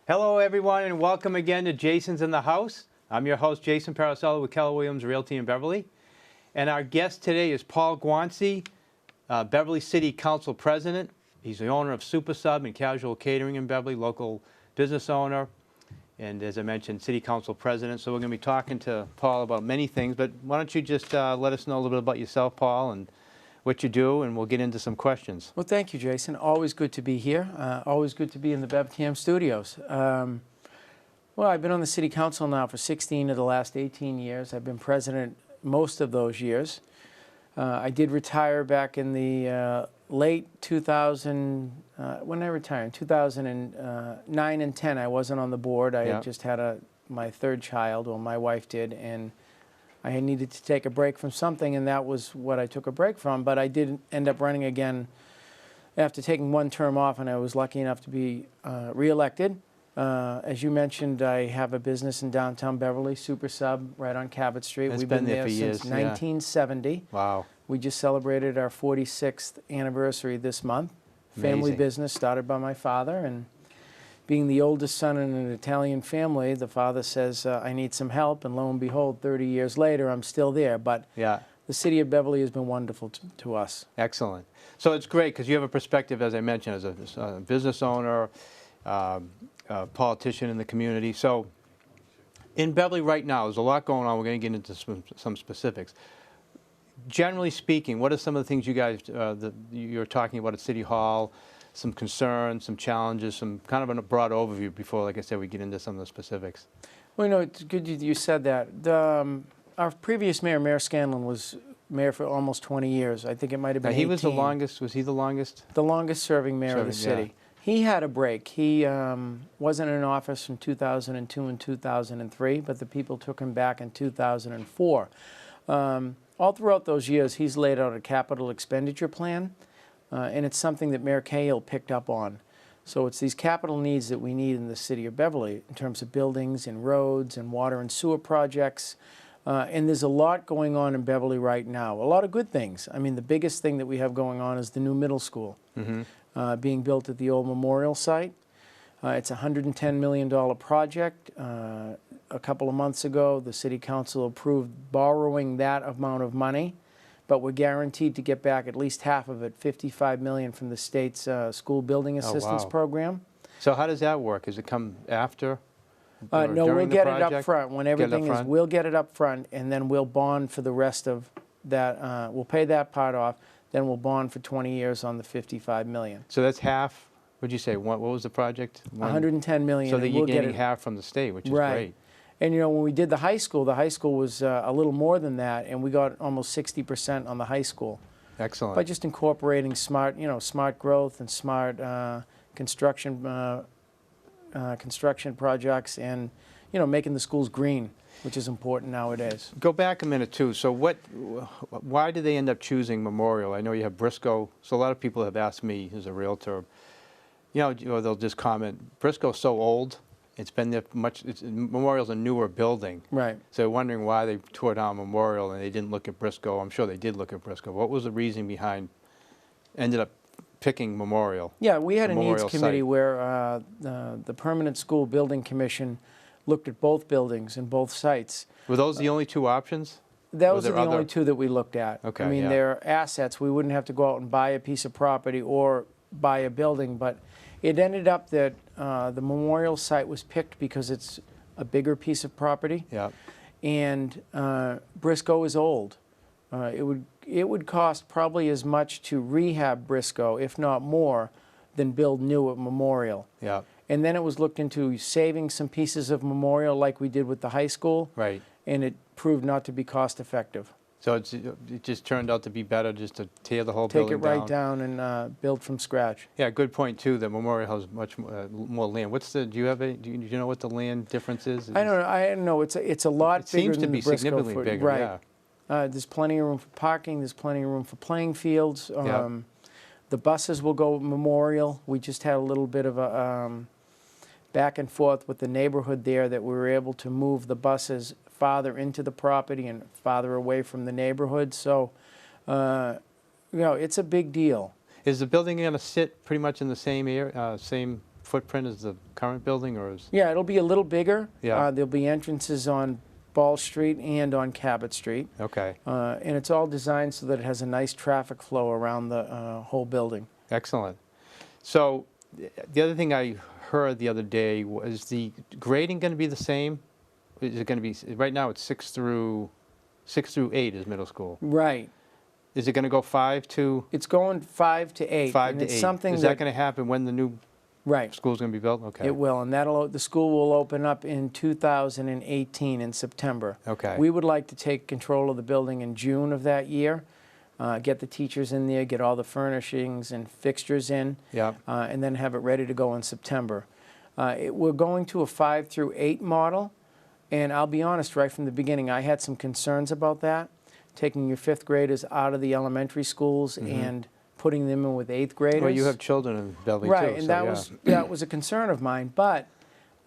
Hello, everyone, and welcome again to Jason's in the House. I'm your host, Jason Parisella with Keller Realty in Beverly. And our guest today is Paul Guanci, Beverly City Council President. He's the owner of Super Sub and Casual Catering in Beverly, local business owner, and as I mentioned, City Council President. So we're going to be talking to Paul about many things, but why don't you just let us know a little bit about yourself, Paul, and what you do, and we'll get into some questions. Well, thank you, Jason. Always good to be here. Always good to be in the BevTM studios. Well, I've been on the City Council now for 16 of the last 18 years. I've been president most of those years. I did retire back in the late 2000, when I retired, in 2009 and 10, I wasn't on the board. I had just had my third child, or my wife did, and I needed to take a break from something, and that was what I took a break from. But I did end up running again after taking one term off, and I was lucky enough to be reelected. As you mentioned, I have a business in downtown Beverly, Super Sub, right on Cabot Street. We've been there since 1970. Wow. We just celebrated our 46th anniversary this month. Amazing. Family business started by my father, and being the oldest son in an Italian family, the father says, I need some help, and lo and behold, 30 years later, I'm still there. But the city of Beverly has been wonderful to us. Excellent. So it's great because you have a perspective, as I mentioned, as a business owner, a politician in the community. So in Beverly right now, there's a lot going on. We're going to get into some specifics. Generally speaking, what are some of the things you guys, you're talking about at City Hall, some concerns, some challenges, some kind of a broad overview before, like I said, we get into some of the specifics? Well, you know, it's good you said that. Our previous mayor, Mayor Scanlon, was mayor for almost 20 years. I think it might have been 18. He was the longest, was he the longest? The longest serving mayor of the city. Yeah. He had a break. He wasn't in office from 2002 and 2003, but the people took him back in 2004. All throughout those years, he's laid out a capital expenditure plan. And it's something that Mayor Cahill picked up on. So it's these capital needs that we need in the city of Beverly in terms of buildings and roads and water and sewer projects. And there's a lot going on in Beverly right now, a lot of good things. I mean, the biggest thing that we have going on is the new middle school being built at the old memorial site. It's a $110 million project. A couple of months ago, the City Council approved borrowing that amount of money, but we're guaranteed to get back at least half of it, $55 million from the state's school building assistance program. So how does that work? Does it come after? No, we'll get it up front. When everything is, we'll get it up front, and then we'll bond for the rest of that. We'll pay that part off, then we'll bond for 20 years on the $55 million. So that's half, what'd you say, what was the project? $110 million. So that you're getting half from the state, which is great. And, you know, when we did the high school was a little more than that, and we got almost 60% on the high school. Excellent. By just incorporating smart, smart growth and smart construction projects, and, making the schools green, which is important nowadays. Go back a minute, too. So why did they end up choosing Memorial? I know you have Briscoe. So a lot of people have asked me, as a realtor, or they'll just comment, Briscoe's so old. It's been there Memorial's a newer building. Right. So they're wondering why they tore down Memorial and they didn't look at Briscoe. I'm sure they did look at Briscoe. What was the reason behind ended up picking Memorial? Yeah, we had a needs committee where the Permanent School Building Commission looked at both buildings and both sites. Were those the only two options? Those are the only two that we looked at. Okay, I mean, they're assets. We wouldn't have to go out and buy a piece of property or buy a building, but it ended up that the Memorial site was picked because it's a bigger piece of property. Yeah. And Briscoe is old. It would cost probably as much to rehab Briscoe, if not more, than build new at Memorial. Yeah. And then it was looked into saving some pieces of Memorial like we did with the high school. Right. And it proved not to be cost effective. So it just turned out to be better just to tear the whole building down. Take it right down and build from scratch. Yeah, good point too. That Memorial has much more land. Do you know what the land difference is? I don't know. It's a lot bigger than the Briscoe. It seems to be significantly bigger. Right. Yeah. There's plenty of room for parking. There's plenty of room for playing fields. The buses will go Memorial. We just had a little bit of a back and forth with the neighborhood there that we were able to move the buses farther into the property and farther away from the neighborhood. So, it's a big deal. Is the building going to sit pretty much in the same area, same footprint as the current building, or is? Yeah, it'll be a little bigger. Yeah. There'll be entrances on Ball Street and on Cabot Street. Okay, And it's all designed so that it has a nice traffic flow around the whole building. excellent. So the other thing I heard the other day was the grading going to be the same? Is it going to be, right now it's 6 through 8 is middle school. Right. Is it going to go 5 to? It's going 5 to 8. 5 and to it's 8. Something Is that going to happen when the new right. school's going to be built? Okay. It will, and the school will open up in 2018 in September. Okay. We would like to take control of the building in June of that year, get the teachers in there, get all the furnishings and fixtures in, Yeah. and then have it ready to go in September. We're going to a 5 through 8 model, and I'll be honest, right from the beginning, I had some concerns about that, taking your 5th graders out of the elementary schools and putting them in with 8th graders. Well, you have children in Beverly right, too. and so that was a concern of mine. But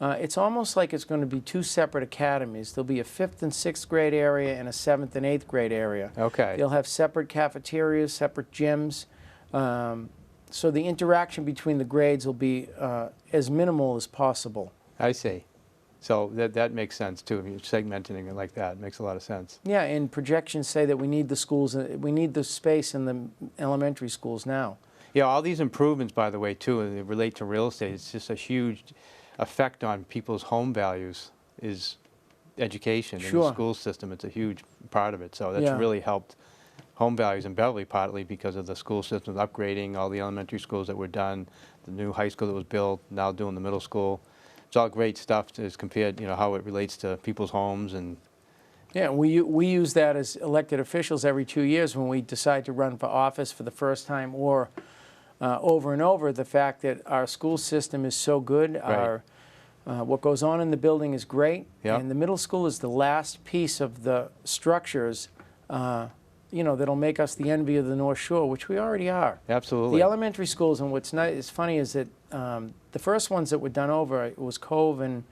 it's almost like it's going to be 2 separate academies. There'll be a 5th and 6th grade area and a 7th and 8th grade area. Okay. They'll have separate cafeterias, separate gyms. So the interaction between the grades will be as minimal as possible. I see. So that makes sense too. If you're segmenting it like that, it makes a lot of sense. Yeah, and projections say that we need the schools, we need the space in the elementary schools now. Yeah, all these improvements, by the way, too, and they relate to real estate. It's just a huge effect on people's home values is education in the Sure. school system. It's a huge part of it. So that's Yeah. really helped home values in Beverly, partly because of the school system upgrading, all the elementary schools that were done, the new high school that was built, now doing the middle school. It's all great stuff as compared, how it relates to people's homes and. Yeah, we use that as elected officials every 2 years when we decide to run for office for the first time or over and over, the fact that our school system is so good, Right. what goes on in the building is great, Yeah. and the middle school is the last piece of the structures, that'll make us the envy of the North Shore, which we already are. Absolutely. The elementary schools, and what's is funny is that the first ones that were done over, it was Cove and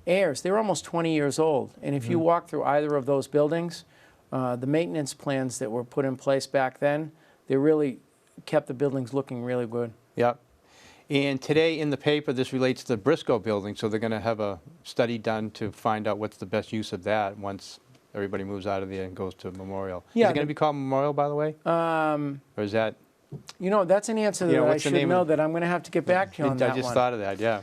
Ayers. They were almost 20 years old, and if you walk through either of those buildings, the maintenance plans that were put in place back then, they really kept the buildings looking really good. Yep. And today in the paper, this relates to the Briscoe building, so they're going to have a study done to find out what's the best use of that once everybody moves out of there and goes to Memorial. Yeah, Is it going to be called Memorial, by the way? Or is that? That's an answer that I what's the should name know of- that I'm going to have to get back to you on that I just one. thought of that, yeah.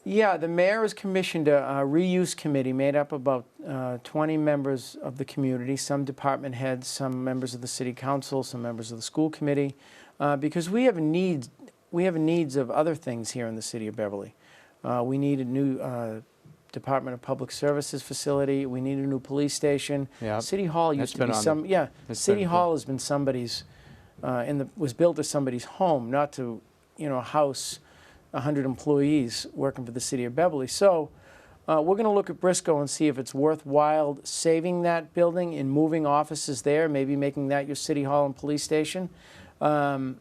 Yeah, the mayor has commissioned a reuse committee made up about 20 members of the community, some department heads, some members of the city council, some members of the school committee, because we have needs of other things here in the city of Beverly. We need a new Department of Public Services facility. We need a new police station. Yeah. City Hall used That's to been be on City been Hall has been somebody's, was built as somebody's home, not to, house 100 employees working for the city of Beverly. So we're going to look at Briscoe and see if it's worthwhile saving that building and moving offices there, maybe making that your city hall and police station. But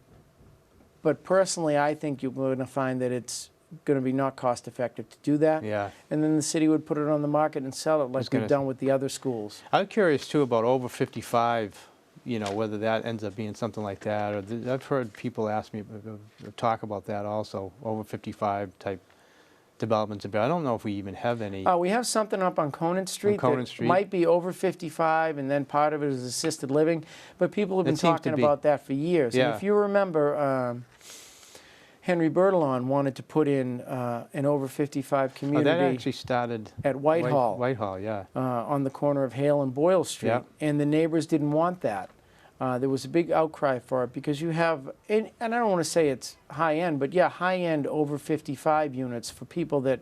personally, I think you're going to find that it's going to be not cost effective to do that. Yeah. And then the city would put it on the market and sell it like we've done with the other schools. I'm curious, too, about over 55, whether that ends up being something like that. Or I've heard people ask me, talk about that also, over 55 type developments. But I don't know if we even have any. We have something up on Conant Street Conant that Street. might be over 55, and then part of it is assisted living. But people have been It seems to talking be. about that for years. Yeah. And if you remember, Henry Bertolon wanted to put in an over 55 community that actually started at Whitehall. Whitehall, yeah. On the corner of Hale and Boyle Street, Yeah. and the neighbors didn't want that. There was a big outcry for it because you have, and I don't want to say it's high-end, but yeah, high-end over 55 units for people that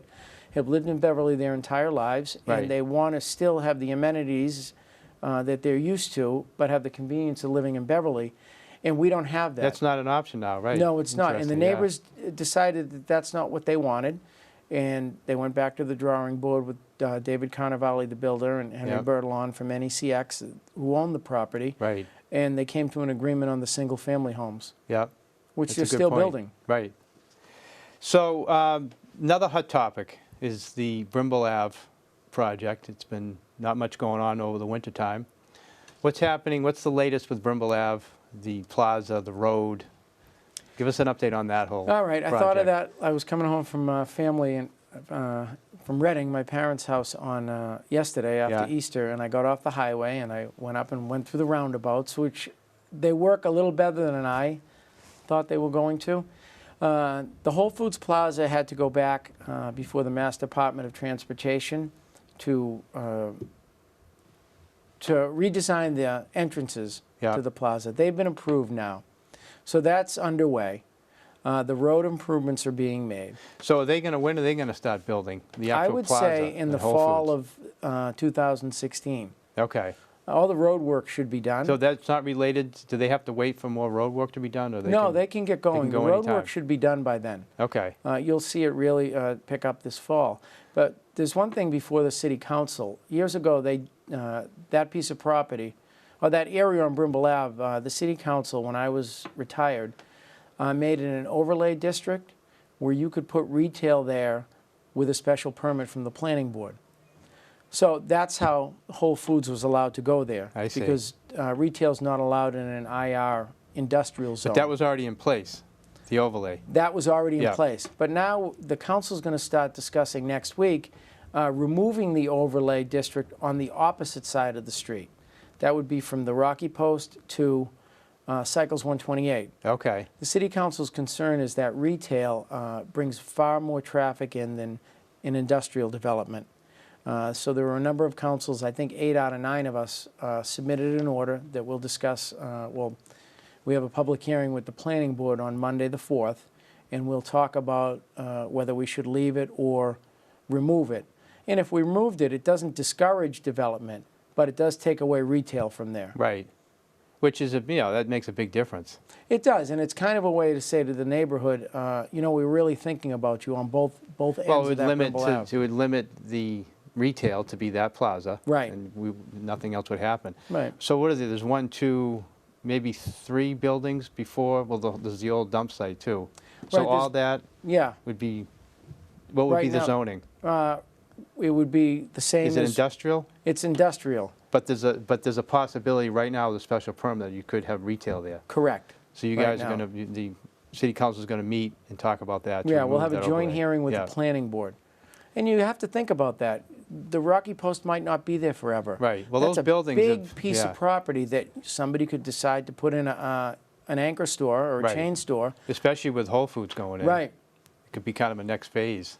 have lived in Beverly their entire lives, Right. and they want to still have the amenities that they're used to, but have the convenience of living in Beverly, and we don't have that. That's not an option now, right? No, it's not. And the Interesting, yeah. neighbors decided that that's not what they wanted, and they went back to the drawing board with David Carnavale, the builder, and Henry Yep. Bertolon from NECX, who owned the property, Right, and they came to an agreement on the single-family homes, yeah. which That's a they're good still point. building. Right. So another hot topic is the Brimble Ave project. It's been not much going on over the winter time. What's happening? What's the latest with Brimble Ave, the plaza, the road? Give us an update on that whole All right, I thought of project. that. I was coming home from family and from Reading, my parents' house, on yesterday after Yeah. Easter, and I got off the highway and I went up and went through the roundabouts, which they work a little better than I thought they were going to. The Whole Foods Plaza had to go back before the Mass Department of Transportation to redesign the entrances Yeah. to the plaza. They've been approved now. So that's underway. The road improvements are being made. So are they going to, when are they going to start building the I actual would plaza? say in the at Whole fall Foods? of 2016. Okay. All the road work should be done. So that's not related, do they have to wait for more road work to be done, or they No, can- they can get going. go The road anytime. work should be done by then. Okay, You'll see it really pick up this fall. But there's one thing before the city council. Years ago, that piece of property, or that area on Brimble Ave, the city council, when I was retired, made it an overlay district where you could put retail there with a special permit from the planning board. So that's how Whole Foods was allowed to go there. I see. Because retail's not allowed in an IR industrial zone. but that was already in place, the overlay. That was already in Yeah. place. But now the council's going to start discussing next week removing the overlay district on the opposite side of the street. That would be from the Rocky Post to Cycles 128. Okay, The city council's concern is that retail brings far more traffic in than in industrial development. So there were a number of councils, I think 8 out of 9 of us submitted an order that we'll discuss. Well, we have a public hearing with the planning board on Monday the 4th, and we'll talk about whether we should leave it or remove it. And if we removed it, it doesn't discourage development, but it does take away retail from there. right. Which is, that makes a big difference. It does, and it's kind of a way to say to the neighborhood, we're really thinking about you on both ends Well, it of would that limit, Brimble Ave. it would limit the retail to be that plaza. Right. And nothing else would happen. Right. So what is it, there's 1, 2, maybe 3 buildings before, well, there's the old dump site too. So Right, all that Yeah. would be, what would be Right the now- zoning? It would be the same Is it as, industrial? it's industrial, But there's a possibility right now with a special permit that you could have retail there. correct. So you Right guys are now. going to, the city council is going to meet and talk about that. to Yeah, we'll have remove a that joint overlay. hearing with Yeah. the planning board. And you have to think about that. The Rocky Post might not be there forever. Right. Well, That's those buildings a big have- piece yeah. of property that somebody could decide to put in an anchor store or a Right. chain store. Especially with Whole Foods going in. Right. It could be kind of a next phase.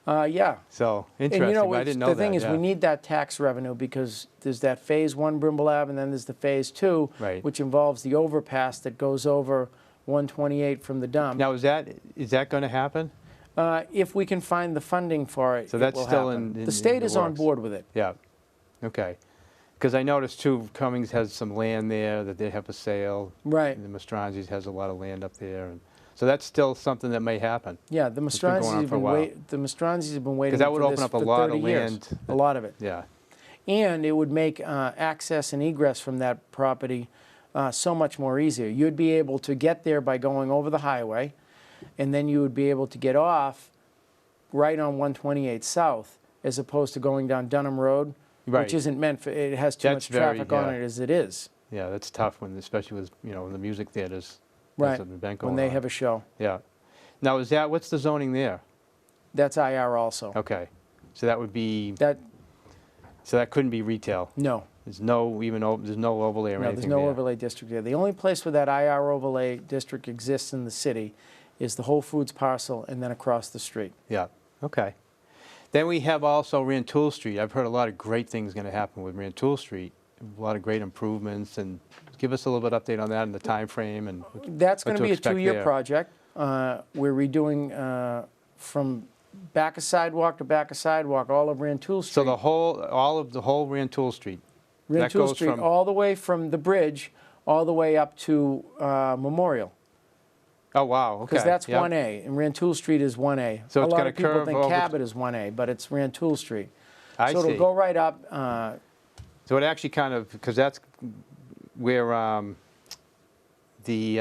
Yeah. So, And interesting, but I didn't know that. the thing is, yeah. we need that tax revenue because there's that Phase 1 Brimble Ave, and then there's the Phase 2, Right. which involves the overpass that goes over 128 from the dump. Now, is that going to happen? If we can find the funding for it, So it that's will still happen. in The state the is on works. board with it. Yeah. Okay. Because I noticed too, Cummings has some land there that they have for sale. Right. And the Mastronzi's has a lot of land up there. And so that's still something that may happen. Yeah, the been going Mastronzi's on have for a been while. the Mastronzi's have been waiting Because that for would this open up a for lot 30 of years. land. A lot of it. Yeah. And it would make access and egress from that property so much more easier. You'd be able to get there by going over the highway, and then you would be able to get off right on 128 South, as opposed to going down Dunham Road, Right. which isn't meant for, it has too That's much traffic very- on yeah. it as it is. Yeah, that's tough when, especially with, the music theaters. Right, There's an event when going they on. have a show. Yeah. Now, what's the zoning there? That's IR also. Okay. So that would be, That, so that couldn't be retail. no. There's no overlay or No, anything there's no there. overlay district there. The only place where that IR overlay district exists in the city is the Whole Foods parcel and then across the street. Yeah, okay. Then we have also Rantoul Street. I've heard a lot of great things going to happen with Rantoul Street. A lot of great improvements, and give us a little bit update on that and the time frame and That's what going to to be a expect 2-year there. project. We're redoing from back of sidewalk to back of sidewalk all of Rantoul Street. So all of the whole Rantoul Street. that Rantoul goes Street, from- all the way from the bridge, all the way up to Memorial. Oh, wow, okay. Because that's yep. 1A, and Rantoul Street is 1A. So a it's lot gonna of people curve think over- Cabot is 1A, but it's Rantoul Street. I so see. it'll go right up. So it actually kind of, because that's where the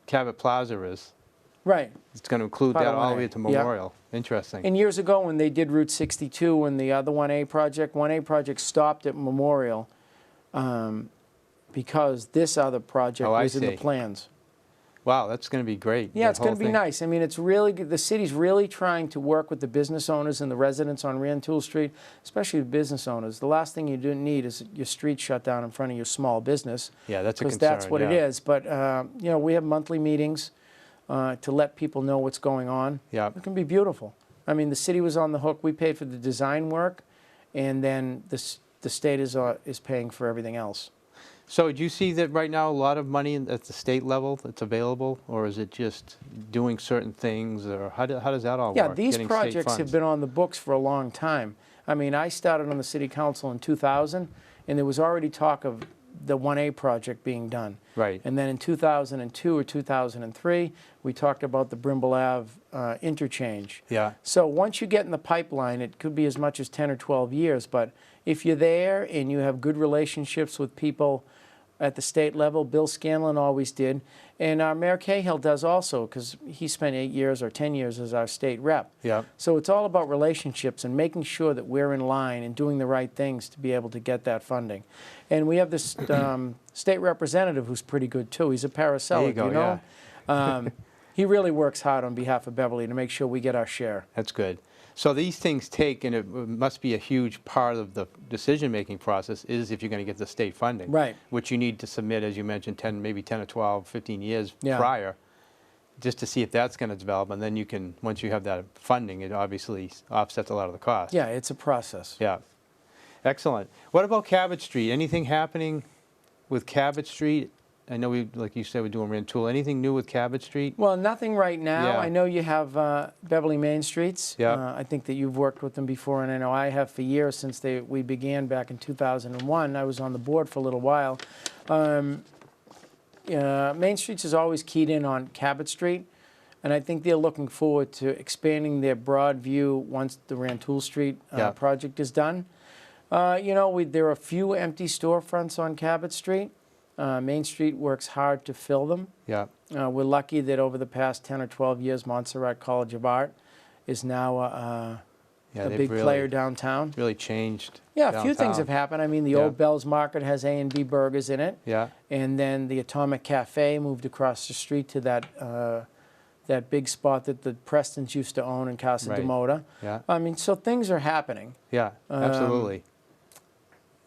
Cabot Plaza is. Right. It's going to include Part that of all the 1A. way to Yep. Memorial. Interesting. And years ago, when they did Route 62 and the other 1A project stopped at Memorial because this other project Oh, I was in the see. plans. Wow, that's going to be great. Yeah, that it's going whole to be thing. nice. I mean, it's really good. The city's really trying to work with the business owners and the residents on Rantoul Street, especially the business owners. The last thing you do need is your street shut down in front of your small business. Yeah, that's a because concern. that's what it yeah. is. But you know, we have monthly meetings to let people know what's going on. Yeah. It can be beautiful. I mean, the city was on the hook. We paid for the design work, and then the state is paying for everything else. So do you see that right now a lot of money at the state level that's available, or is it just doing certain things, or how does that all Yeah, work? these Getting state projects have funds? been on the books for a long time. I mean, I started on the city council in 2000, and there was already talk of the 1A project being done. Right. And then in 2002 or 2003, we talked about the Brimble Ave interchange. Yeah. So once you get in the pipeline, it could be as much as 10 or 12 years, but if you're there and you have good relationships with people at the state level, Bill Scanlon always did, and Mayor Cahill does also, because he spent 8 years or 10 years as our state rep. Yeah. So it's all about relationships and making sure that we're in line and doing the right things to be able to get that funding. And we have this state representative who's pretty good too. He's a Parisella, There you go, you know? He really works hard on behalf of Beverly to make sure we get our share. That's good. So these things take, and it must be a huge part of the decision-making process, is if you're going to get the state funding. Right. Which you need to submit, as you mentioned, maybe 10 or 12, 15 years Yeah. prior, just to see if that's going to develop. And then you can, once you have that funding, it obviously offsets a lot of the cost. Yeah, it's a process. Yeah. Excellent. What about Cabot Street? Anything happening with Cabot Street? I know we, like you said, we're doing Rantoul. Anything new with Cabot Street? Well, nothing right now. Yeah. I know you have Beverly Main Streets. Yeah. I think that you've worked with them before, and I know I have for years since we began back in 2001. I was on the board for a little while. Main Streets is always keyed in on Cabot Street, and I think they're looking forward to expanding their broad view once the Rantoul Street Yeah. project is done. You know, there are a few empty storefronts on Cabot Street. Main Street works hard to fill them. Yeah. We're lucky that over the past 10 or 12 years, Montserrat College of Art is now Yeah, a they've big really, player downtown. really changed. Yeah, a few things downtown. have happened. I mean, the Yeah. old Bell's Market has A&B Burgers in it. Yeah. And then the Atomic Cafe moved across the street to that big spot that the Prestons used to own in Casa Right. de Moda. Yeah. I mean, so things are happening. Yeah. Absolutely.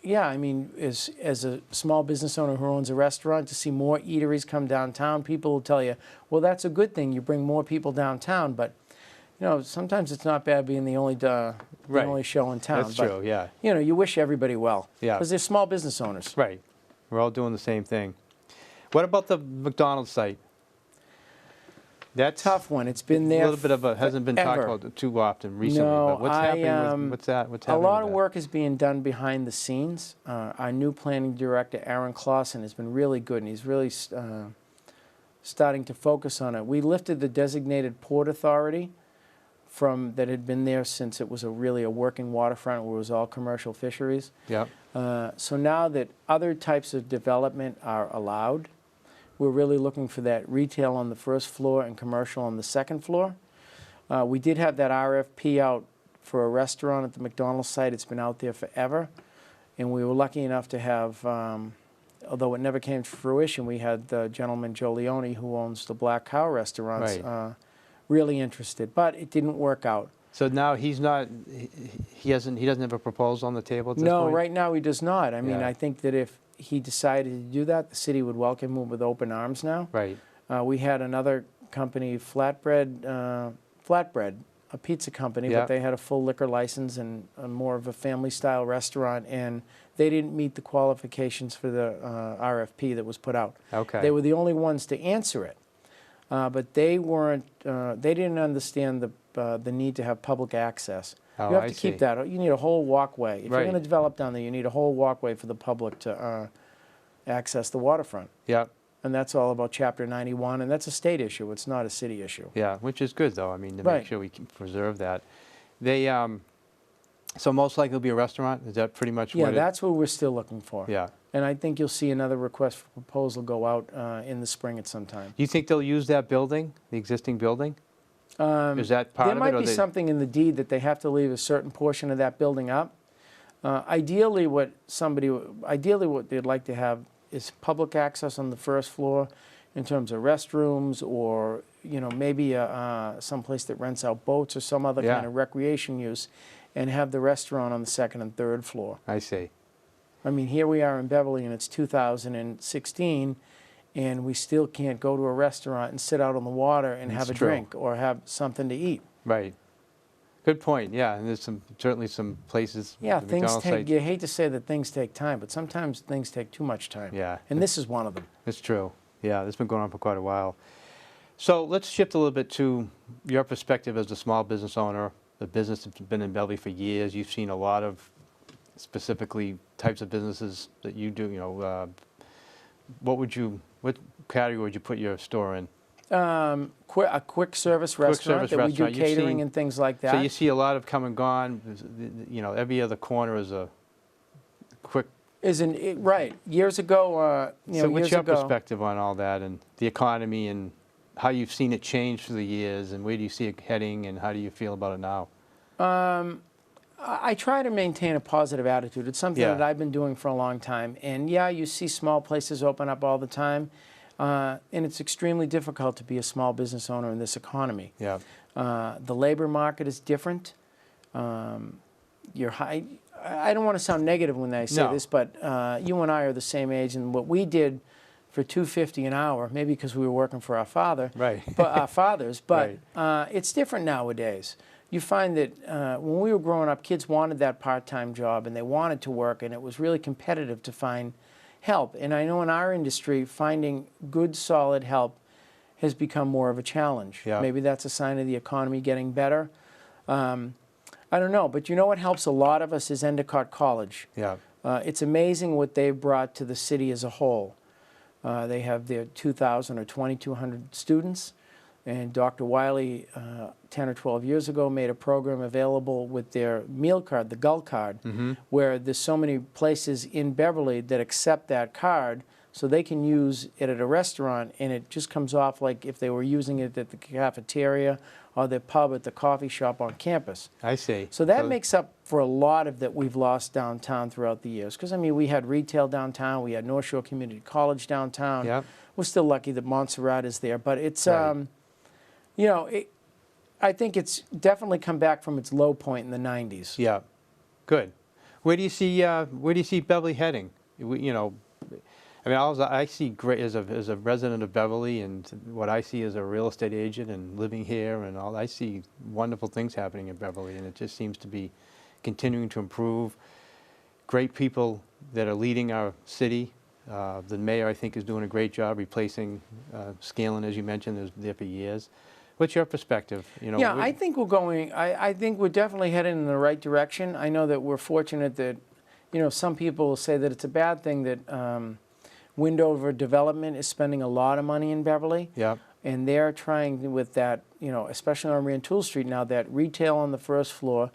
Yeah, I mean, as a small business owner who owns a restaurant, to see more eateries come downtown, people will tell you, well, that's a good thing. You bring more people downtown, but you know, sometimes it's not bad being the only Right. only show in town. That's but, true. Yeah. You know, you wish everybody well. Yeah. Because they're small business owners. Right. We're all doing the same thing. What about the McDonald's site? That's Tough one. It's been a there. little bit of a hasn't been talked forever. about too often recently. No, but what's happening with what's that? What's A happening? lot with of that? work is being done behind the scenes. Our new planning director, Aaron Clausen, has been really good, and he's really starting to focus on it. We lifted the designated port authority from that had been there since it was really a working waterfront where it was all commercial fisheries. Yep. So now that other types of development are allowed, we're really looking for that retail on the first floor and commercial on the second floor. We did have that RFP out for a restaurant at the McDonald's site. It's been out there forever. And we were lucky enough to have, although it never came to fruition, we had the gentleman, Joe Leone, who owns the Black Cow restaurants, Right. really interested. But it didn't work out. So now he's not. He doesn't have a proposal on the table at this No, point? right now he does not. I mean, Yeah. I think that if he decided to do that, the city would welcome him with open arms now. Right. We had another company, Flatbread, a pizza company, Yeah. but they had a full liquor license and more of a family-style restaurant, and they didn't meet the qualifications for the RFP that was put out. Okay. They were the only ones to answer it, but they weren't. They didn't understand the need to have public access. Oh, You have I to keep see. that. You need a whole walkway. If Right. you're going to develop down there, you need a whole walkway for the public to access the waterfront. Yep. And that's all about Chapter 91, and that's a state issue. It's not a city issue. Yeah, which is good though. I mean, to Right. make sure we can preserve that. They so most likely it'll be a restaurant. Is that pretty much Yeah, what? that's what we're still looking for. Yeah. And I think you'll see another request for proposal go out in the spring at some time. Do you think they'll use that building, the existing building? Is that part There of it? might or be they- something in the deed that they have to leave a certain portion of that building up. Ideally, what they'd like to have is public access on the first floor in terms of restrooms or, you know, maybe some place that rents out boats or some other Yeah. kind of recreation use, and have the restaurant on the second and third floor. I see. I mean, here we are in Beverly, and it's 2016, and we still can't go to a restaurant and sit out on the water and have a That's true. drink or have something to eat. Right. Good point. Yeah, and there's certainly some places. Yeah, the things McDonald's take, site- you hate to say that things take time, but sometimes things take too much time. Yeah. And this is one of them. It's true. Yeah, it's been going on for quite a while. So let's shift a little bit to your perspective as a small business owner. The business has been in Beverly for years. You've seen a lot of specifically types of businesses that you do. You know, what category would you put your store in? A quick service restaurant service that we do restaurant. You've catering seen- and things like that. So you see a lot of come and gone. You know, every other corner is a quick. Isn't it, right? Years ago, you So know, what's years your ago. perspective on all that and the economy and how you've seen it change through the years and where do you see it heading and how do you feel about it now? I try to maintain a positive attitude. It's something Yeah. that I've been doing for a long time. And yeah, you see small places open up all the time, and it's extremely difficult to be a small business owner in this economy. Yeah. The labor market is different. You're high. I don't want to sound negative when I say No. this, but you and I are the same age, and what we did for $2.50 an hour, maybe because we were working for our father, Right. but our fathers, but Right. it's different nowadays. You find that when we were growing up, kids wanted that part-time job, and they wanted to work, and it was really competitive to find help. And I know in our industry, finding good, solid help has become more of a challenge. Yeah. Maybe that's a sign of the economy getting better. I don't know, but you know what helps a lot of us is Endicott College. Yeah. It's amazing what they've brought to the city as a whole. They have their 2,000 or 2,200 students, and Dr. Wiley, 10 or 12 years ago, made a program available with their meal card, the Gull card, where there's so many places in Beverly that accept that card, so they can use it at a restaurant, and it just comes off like if they were using it at the cafeteria or the pub at the coffee shop on campus. I see. So that makes up for a lot of that we've lost downtown throughout the years. Because, I mean, we had retail downtown, we had North Shore Community College downtown. Yep. We're still lucky that Montserrat is there. But it's, Right. you know, I think it's definitely come back from its low point in the 90s. Yeah. Good. Where do you see Beverly heading? You know, I mean, I see great as a resident of Beverly, and what I see as a real estate agent and living here and all. I see wonderful things happening in Beverly, and it just seems to be continuing to improve. Great people that are leading our city. The mayor, I think, is doing a great job replacing Scanlon, as you mentioned, is there for years. What's your perspective? You know, Yeah, I think we're going, I think we're definitely heading in the right direction. I know that we're fortunate that, you know, some people will say that it's a bad thing that Windover Development is spending a lot of money in Beverly. Yeah. And they're trying with that, you know, especially on Rantoul Street now, that retail on the first floor,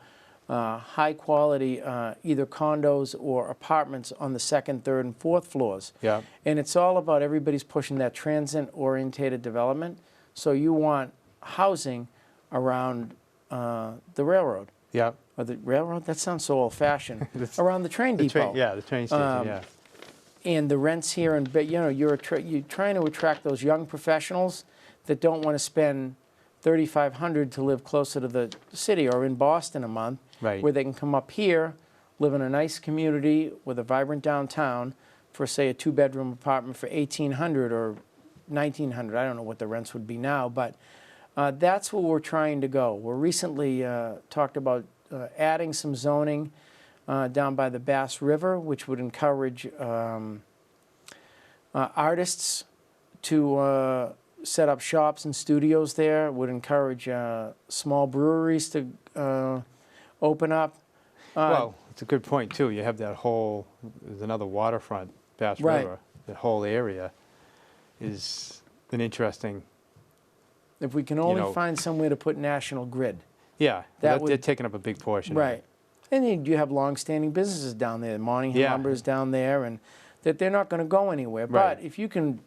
high quality either condos or apartments on the second, third, and fourth floors. Yeah. And it's all about everybody's pushing that transit-orientated development. So you want housing around the railroad. Yeah. Or the railroad? That sounds so old-fashioned. Around the train The depot. train, the train station. Yeah. And the rents here, and you know, you're trying to attract those young professionals that don't want to spend $3,500 to live closer to the city or in Boston a month, Right. where they can come up here, live in a nice community with a vibrant downtown for, say, a two-bedroom apartment for $1,800 or $1,900. I don't know what the rents would be now, but that's where we're trying to go. We're recently talked about adding some zoning down by the Bass River, which would encourage artists to set up shops and studios there, would encourage small breweries to open up. Well, it's a good point, too. You have that whole, there's another waterfront, Bass Right. River. That whole area is an interesting, If we can only know- find somewhere to put National Grid. yeah, That they're would- taking up a big portion. of Right. it. And you have long-standing businesses down there. Monahan Yeah. Lumber is down there, and that they're not going to go anywhere. Right. But if you can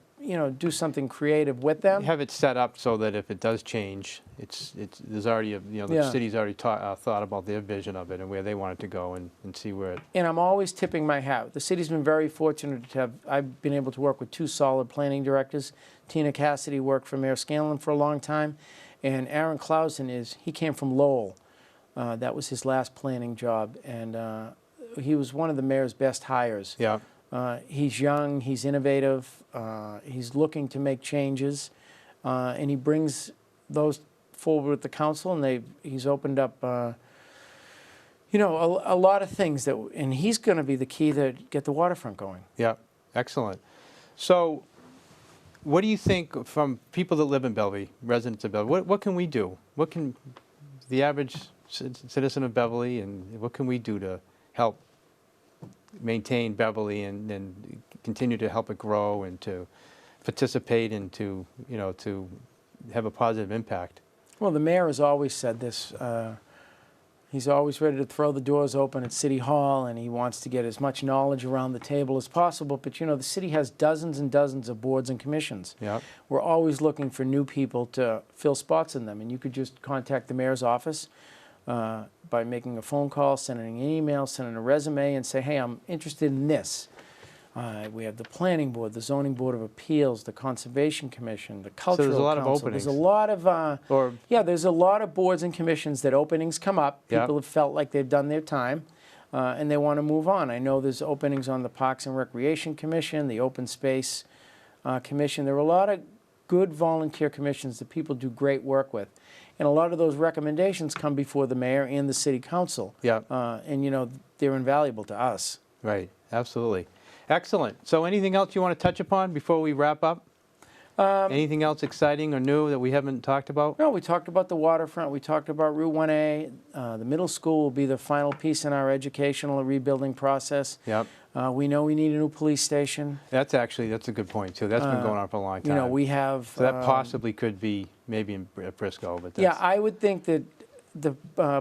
do something creative with them. Have it set up so that if it does change, there's already the Yeah. city's already thought about their vision of it and where they want it to go and see where it. And I'm always tipping my hat. The city's been very fortunate to have, I've been able to work with two solid planning directors. Tina Cassidy worked for Mayor Scanlon for a long time, and Aaron Clausen he came from Lowell. That was his last planning job, and he was one of the mayor's best hires. Yeah. He's young, he's innovative, he's looking to make changes, and he brings those forward with the council, and he's opened up, a lot of things and he's going to be the key to get the waterfront going. Yeah, excellent. So, what do you think from people that live in Beverly, residents of Beverly? What can we do? What can the average citizen of Beverly, and what can we do to help maintain Beverly and continue to help it grow and to participate and to have a positive impact? Well, the mayor has always said this. He's always ready to throw the doors open at City Hall, and he wants to get as much knowledge around the table as possible. But, the city has dozens and dozens of boards and commissions. Yeah. We're always looking for new people to fill spots in them, and you could just contact the mayor's office by making a phone call, sending an email, sending a resume, and say, hey, I'm interested in this. We have the Planning Board, the Zoning Board of Appeals, the Conservation Commission, the Cultural Council. So there's a lot of openings. There's a lot of, there's a lot of boards and commissions that openings come up. People have felt like they've done their time, and they want to move on. I know there's openings on the Parks and Recreation Commission, the Open Space Commission. There are a lot of good volunteer commissions that people do great work with. And a lot of those recommendations come before the mayor and the city council. Yeah. And, they're invaluable to us. Right, absolutely. Excellent. So anything else you want to touch upon before we wrap up? Anything else exciting or new that we haven't talked about? No, we talked about the waterfront. We talked about Route 1A. The middle school will be the final piece in our educational rebuilding process. Yep. We know we need a new police station. That's a good point, too. That's been going on for a long time. We have... So that possibly could be maybe in Briscoe, but that's... Yeah, I would think that the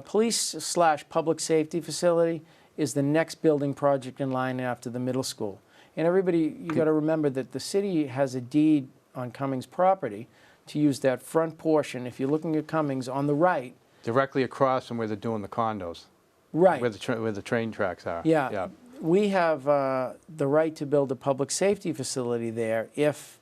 police/public safety facility is the next building project in line after the middle school. And everybody, you got to remember that the city has a deed on Cummings property to use that front portion, if you're looking at Cummings, on the right. Directly across from where they're doing the condos. Right. Where the train tracks are. Yeah. Yeah. We have the right to build a public safety facility there if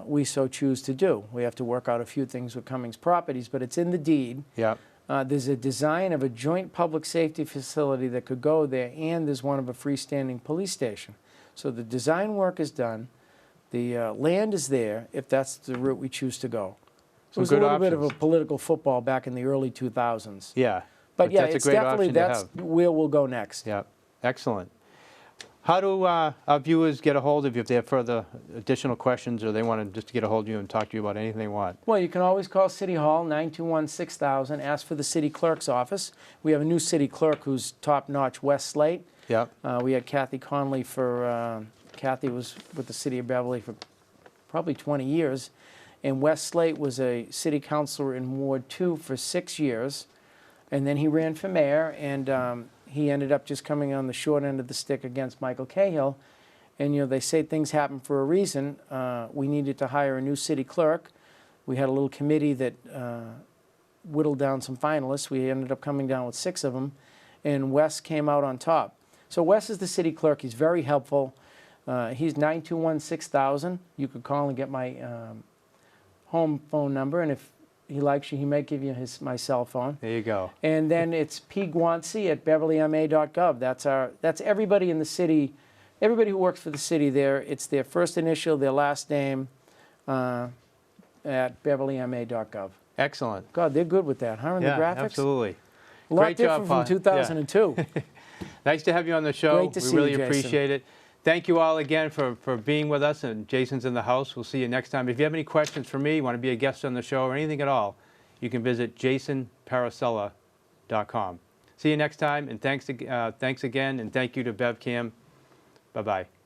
we so choose to do. We have to work out a few things with Cummings Properties, but it's in the deed. Yeah. There's a design of a joint public safety facility that could go there, and there's one of a freestanding police station. So the design work is done. The land is there if that's the route we choose to go. It was a little bit of a political football back in the early 2000s. Yeah. But yeah, that's it's a great definitely, option to that's have. where we'll go next. Yeah. Excellent. How do our viewers get a hold of you if they have further additional questions or they want to just get a hold of you and talk to you about anything they want? Well, you can always call City Hall, 921-6000, ask for the city clerk's office. We have a new city clerk who's top-notch, Wes Slate. Yeah. We had Kathy Conley Kathy was with the city of Beverly for probably 20 years. And Wes Slate was a city councilor in Ward 2 for 6 years. And then he ran for mayor, and he ended up just coming on the short end of the stick against Michael Cahill. And, they say things happen for a reason. We needed to hire a new city clerk. We had a little committee that whittled down some finalists. We ended up coming down with 6 of them, and Wes came out on top. So Wes is the city clerk. He's very helpful. He's 921-6000. You could call and get my home phone number, and if he likes you, he may give you my cell phone. There you go. And then it's pguanci@beverlyma.gov. That's everybody in the city, everybody who works for the city there. It's their first initial, their last name at beverlyma.gov. Excellent. God, they're good with that, huh? In the graphics? Absolutely. A lot Great different job, from 2002. Yeah. Nice to have you on the show. Great to see we really you, Jason. appreciate it. Thank you all again for being with us, and Jason's in the house. We'll see you next time. If you have any questions for me, want to be a guest on the show, or anything at all, you can visit jasonparisella.com. See you next time, and thanks again, and thank you to BevCam. Bye-bye.